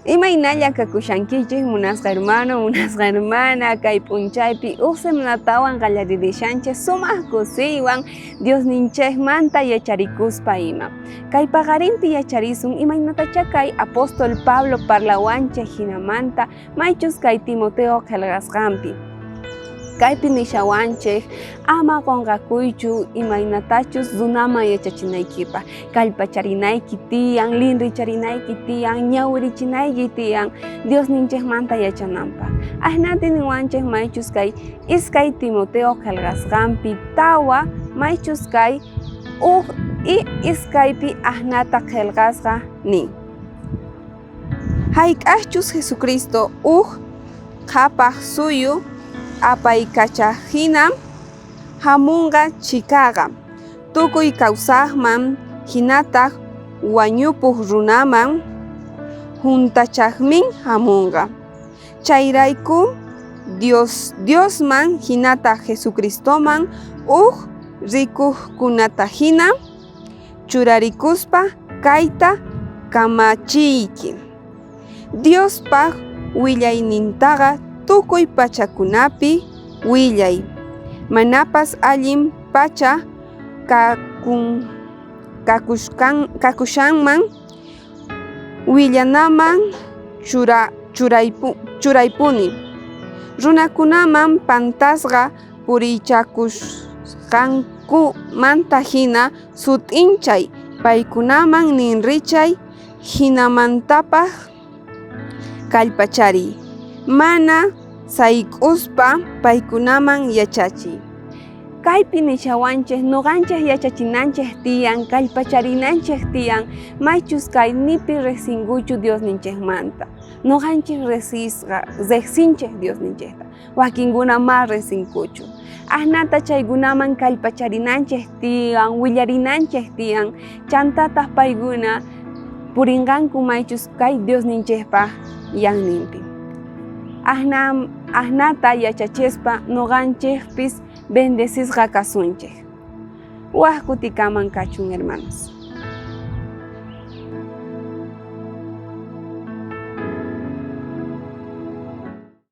Imaynalla kakushankichik munasqa hermano, munasqa hermana, kay p'unchaypi semantawan qallaridishanchik sumaq kusiywan Diosninchikmanta yacharikuspa ima. Kay paqarinpi yacharisun imaynatacha kay apóstol Pablo parlawanchik hinamanta maychus kay Timoteo qillqasqanpi. Kaypi nishawanchik ama qunqakuychu imaynatachus runaman yachachinaykipaq, kallpacharinayki tiyan, linricharinayki tiyan, ñawirichinayki tiyan Diosninchikmanta yachananpaq. Ahnati niwanchik maychus kay iskay Timoteo qillqasqanpi tawa maychus kay iskaypi ahnata qillqasqa nin. Hayk'aqchus Jesucristo qhapaq suyu apaykachaqhinam hamunqa chikaqa tukuy kawsaqman hinataq wañupuq runaman juntachaqmin hamunqa. Chayrayku Diosman hinataq Jesucristoman rikuqkunatahina churarikuspa kayta kamachiyki. Diospaq willaynintaqa tukuy pachakunapi willay, manapas allin pacha kakushanman willanaman churaypuni. Runakunaman pantasqa purichakusqankumanta hina sutinchay paykunaman ninrichay hinamantapaq kallpachariy. Mana sayk'uspa paykunaman yachachiy. Kaypi nishawanchik nuqanchik yachachinanchik tiyan, kallpacharinanchik tiyan maychus kay nipi riqsinkuchu Diosninchikmanta. Nuqanchik riqsinchik Diosninchikta, wakinkuna mas riqsinkuchu. Ahnata chaykunaman kallpacharinanchik tiyan, willarinanchik tiyan, chantataq paykuna purinqanku maychus kay Diosninchikpaq yanninpi. Ahnata yachachispa nuqanchikpis bendecishqa kasunchik. Waq kutikaman kachun hermanos.